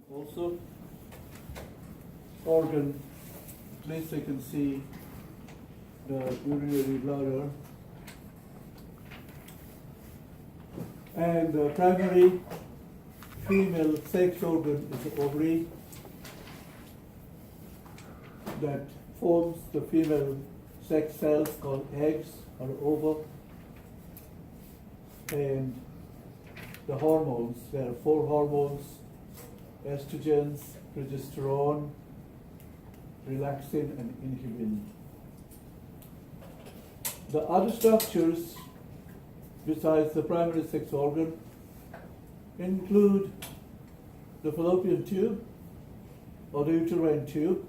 Also, organ, at least I can see the urinary bladder. And the primary female sex organ is the ovary that forms the female sex cells called eggs or ova. And the hormones, there are 4 hormones: estrogens, progesterone, relaxin, and inhibin. The other structures besides the primary sex organ include the fallopian tube or the uterine tube,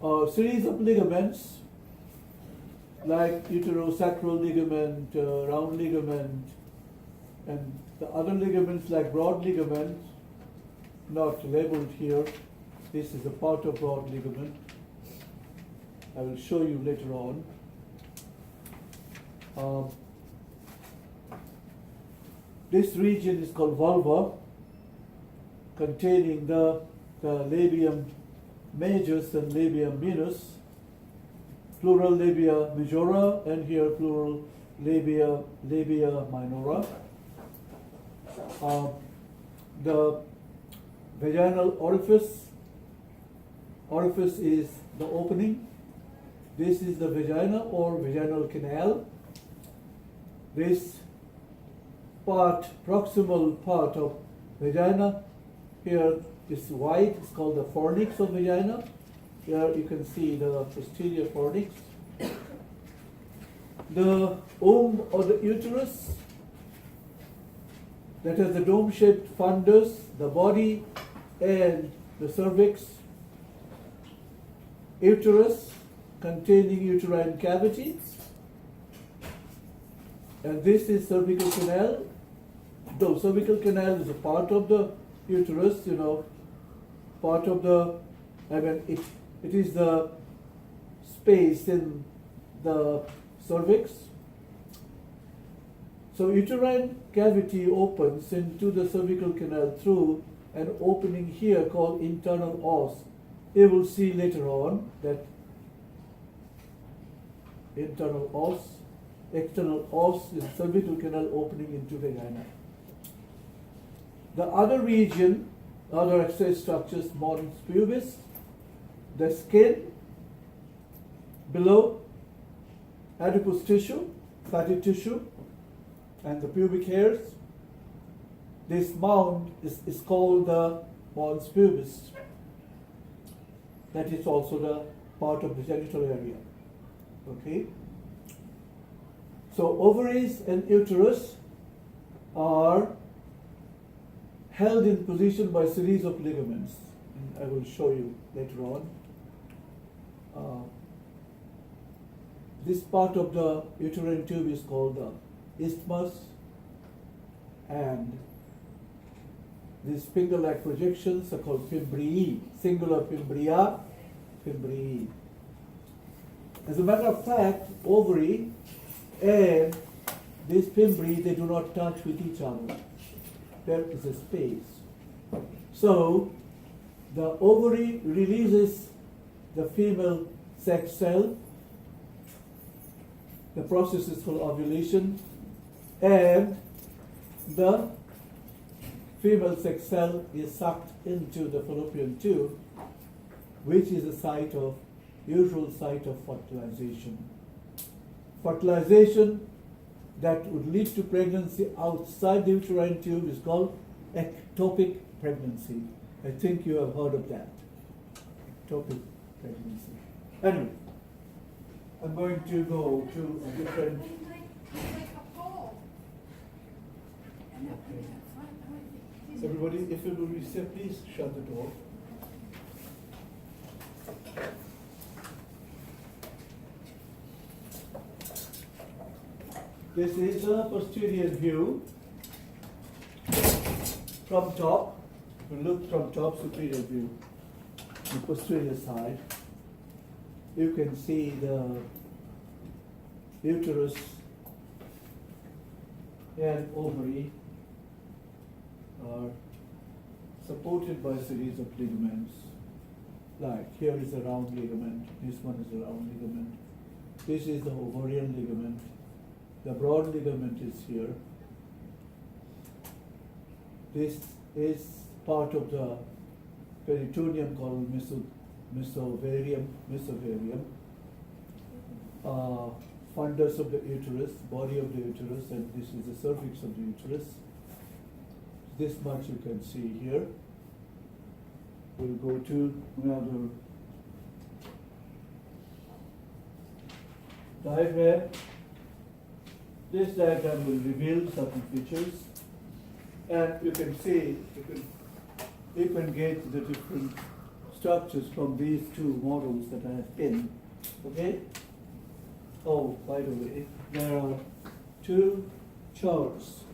a series of ligaments like uterosacral ligament, round ligament, and the other ligaments like broad ligament, not labeled here. This is a part of broad ligament. I will show you later on. This region is called vulva, containing the labium majus and labium minus, plural labia majora, and here plural labia minora. The vaginal orifice is the opening. This is the vagina or vaginal canal. This part, proximal part of vagina, here is white, it's called the fornix of vagina. Here you can see the posterior fornix. The womb or the uterus that has the dome-shaped fundus, the body and the cervix. Uterus containing uterine cavity. And this is cervical canal. The cervical canal is a part of the uterus, part of the, it is the space in the cervix. So uterine cavity opens into the cervical canal through an opening here called internal os. You will see later on that internal os, external os is cervical canal opening into vagina. The other region, other access structures, mons pubis, the skin below, adipose tissue, fatty tissue, and the pubic hairs. This mound is called the mons pubis. That is also the part of the genital area. Okay? So ovaries and uterus are held in position by a series of ligaments. And I will show you later on. This part of the uterine tube is called the isthmus, and these finger-like projections are called fimbriae, singular fimbria, fimbriae. As a matter of fact, ovary and these fimbriae, they do not touch with each other. There is a space. So the ovary releases the female sex cell. The process is called ovulation, and the female sex cell is sucked into the fallopian tube, which is a usual site of fertilization. Fertilization that would lead to pregnancy outside the uterine tube is called ectopic pregnancy. I think you have heard of that. Ectopic pregnancy. Anyway, I'm going to go to a different. Okay. Everybody, if you will reset, please shut the door. This is a posterior view from top. We look from top, superior view, the posterior side. You can see the uterus and ovary are supported by a series of ligaments. Like here is a round ligament, this one is a round ligament, this is the ovarian ligament, the broad ligament is here. This is part of the peritoneum called mesovarium, fundus of the uterus, body of the uterus, and this is the cervix of the uterus. This much you can see here. We'll go to another diagram. This diagram will reveal certain features, and you can see, you can get the different structures from these two models that I have pinned. Okay? Oh, by the way, there are two charts,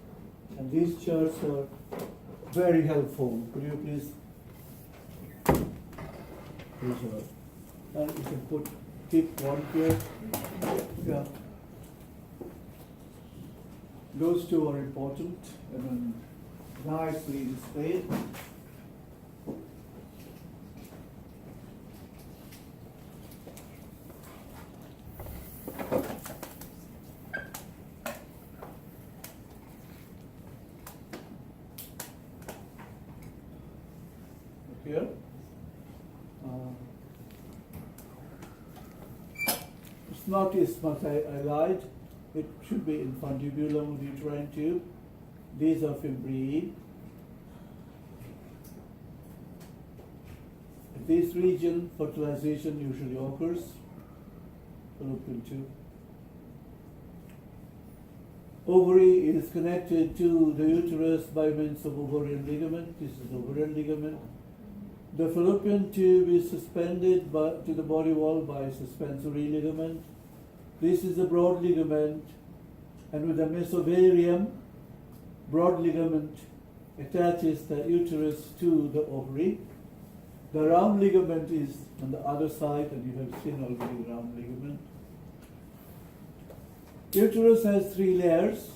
and these charts are very helpful. Could you please? And you can keep one here. Yeah. Those two are important and then nicely displayed. Here. It's not isthmus, I lied. It should be infundibulum of the uterine tube. These are fimbriae. In this region, fertilization usually occurs. Fallopian tube. Ovary is connected to the uterus by means of ovarian ligament. This is ovarian ligament. The fallopian tube is suspended to the body wall by a suspensory ligament. This is a broad ligament, and with the mesovarium, broad ligament attaches the uterus to the ovary. The round ligament is on the other side, and you have seen already the round ligament. Uterus has three layers.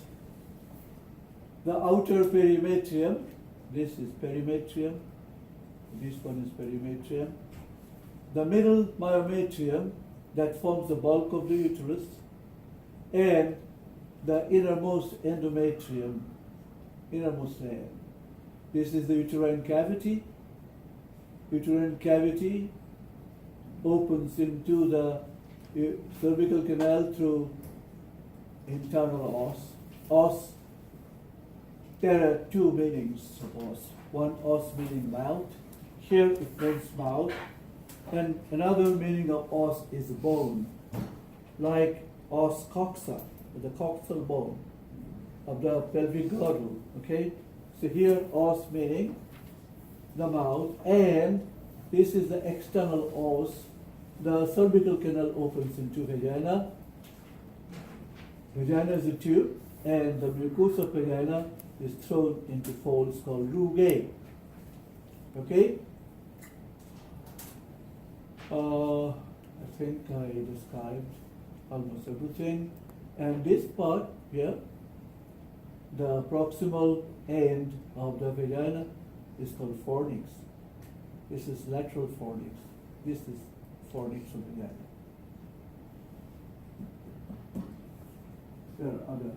The outer perimetrium, this is perimetrium, this one is perimetrium. The middle myometrium, that forms the bulk of the uterus, and the innermost endometrium, innermost layer. This is the uterine cavity. Uterine cavity opens into the cervical canal through internal os. Os, there are two meanings of os. One, os meaning mouth. Here it means mouth. And another meaning of os is bone, like os coxa, the coxal bone of the pelvic girdle. Okay? So here os meaning the mouth, and this is the external os. The cervical canal opens into vagina. Vagina is a tube, and the mucosa of vagina is thrown into folds called rugae. Okay? I think I described almost everything. And this part here, the proximal end of the vagina is called fornix. This is lateral fornix. This is fornix of vagina. There are other.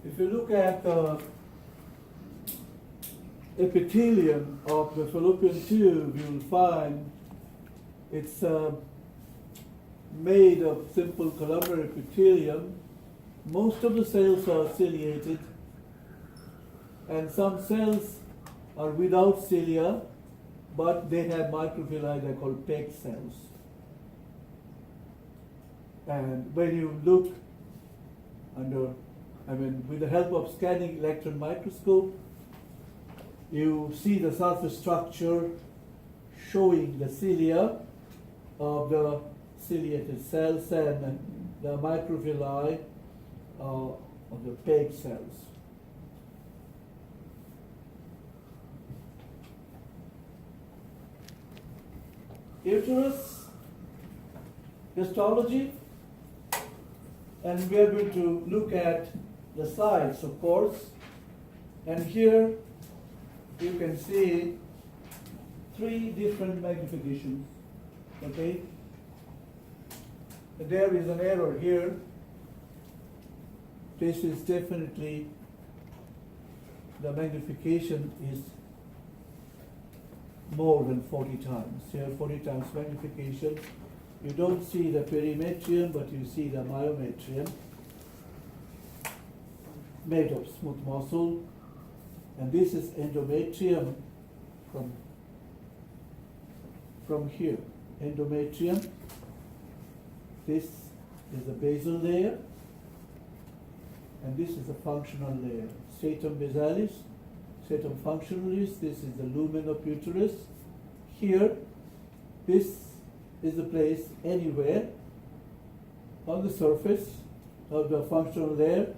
If you look at the epithelium of the fallopian tube, you will find it's made of simple columnar epithelium. Most of the cells are ciliated, and some cells are without cilia, but they have microvilli they are called PEG cells. And when you look with the help of scanning electron microscope, you see the surface structure showing the cilia of the ciliated cells and the microvilli of the PEG cells. Uterus histology, and we are going to look at the sides, of course. And here you can see 3 different magnifications. Okay? There is an error here. This is definitely, the magnification is more than 40 times. Here 40 times magnification. You don't see the perimetrium, but you see the myometrium, made of smooth muscle. And this is endometrium from here. Endometrium. This is the basal layer, and this is the functional layer. Stratum basalis, stratum functionalis, this is the lumen of uterus. Here, this is the place anywhere on the surface of the functional layer,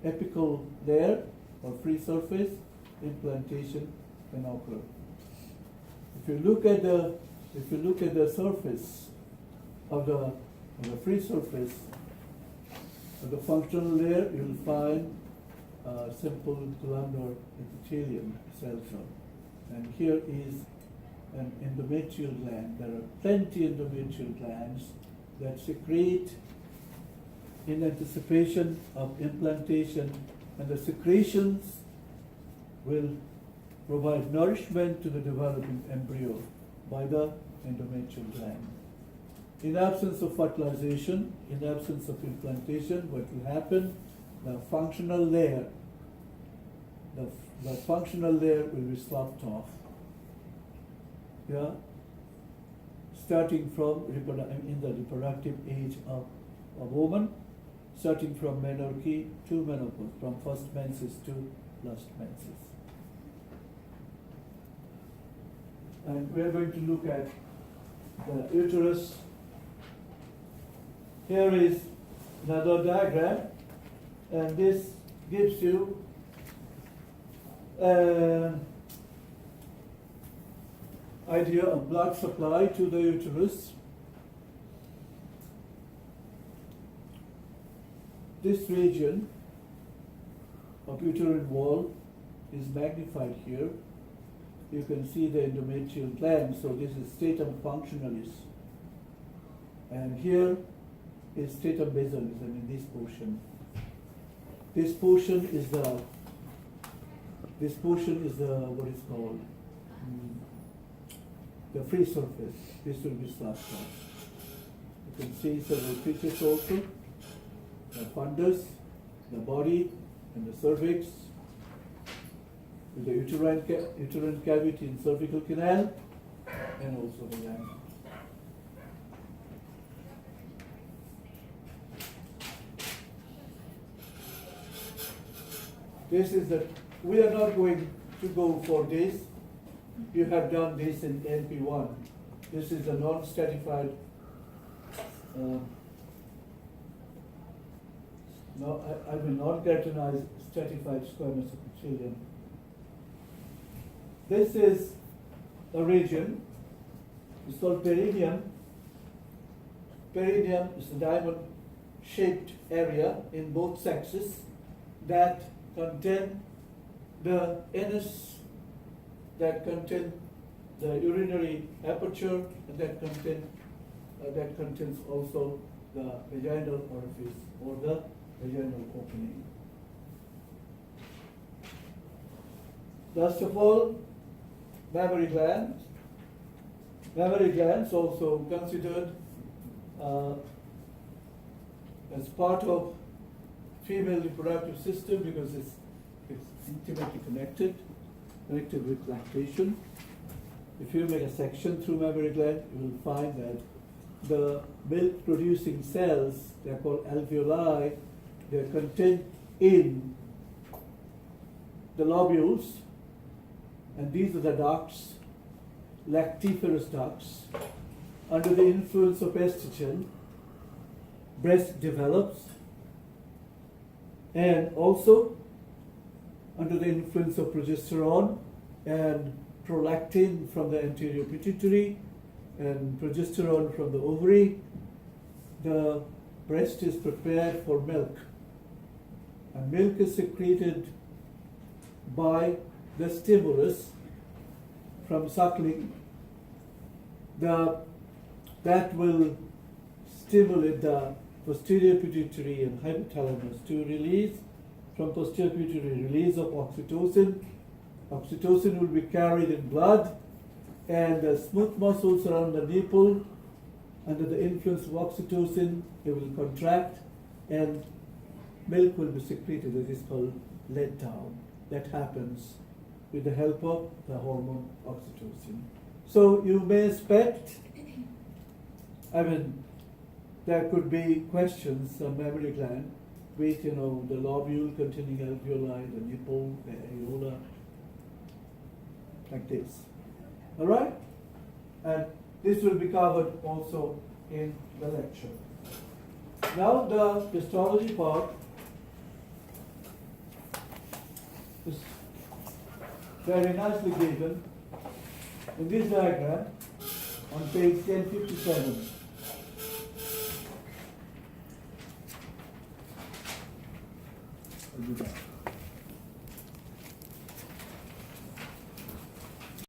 apical layer or free surface, implantation can occur. If you look at the surface of the free surface of the functional layer, you will find simple glandular epithelium cells. And here is an endometrial gland. There are plenty endometrial glands that secrete in anticipation of implantation, and the secretions will provide nourishment to the developing embryo by the endometrial gland. In absence of fertilization, in absence of implantation, what will happen? The functional layer will be sloughed off. Yeah, starting from in the reproductive age of a woman, starting from menarche to menopause, from first menses to last menses. And we are going to look at the uterus. Here is another diagram, and this gives you an idea of blood supply to the uterus. This region of uterine wall is magnified here. You can see the endometrial gland, so this is stratum functionalis. And here is stratum basalis, I mean this portion. This portion is the what is called the free surface. This will be slashed off. You can see several features also. The fundus, the body, and the cervix, with the uterine cavity and cervical canal, and also the gland. This is that we are not going to go for this. You have done this in NP1. This is the non-stratified. I will not cartonize stratified squamous epithelium. This is a region. It's called perineum. Perineum is a diamond-shaped area in both sexes that contain the anus, that contain the urinary aperture, and that contains also the vaginal orifice or the vaginal opening. Last of all, mammary glands. Mammary glands also considered as part of female reproductive system because it's intimately connected with lactation. If you make a section through mammary gland, you will find that the milk-producing cells, they are called alveoli, they are contained in the lobules, and these are the ducts, lactiferous ducts. Under the influence of estrogen, breast develops, and also under the influence of progesterone and prolactin from the anterior pituitary and progesterone from the ovary, the breast is prepared for milk. And milk is secreted by the stimulus from suckling. That will stimulate the posterior pituitary and hypothalamus to release from posterior pituitary release of oxytocin. Oxytocin will be carried in blood, and the smooth muscles around the nipple, under the influence of oxytocin, they will contract, and milk will be secreted. That is called letdown. That happens with the help of the hormone oxytocin. So you may expect, there could be questions on mammary gland with, the lobule containing alveoli, the nipple, the areola, like this. All right? And this will be covered also in the lecture. Now the histology part is very nicely given in this diagram on page 1057. I'll do that.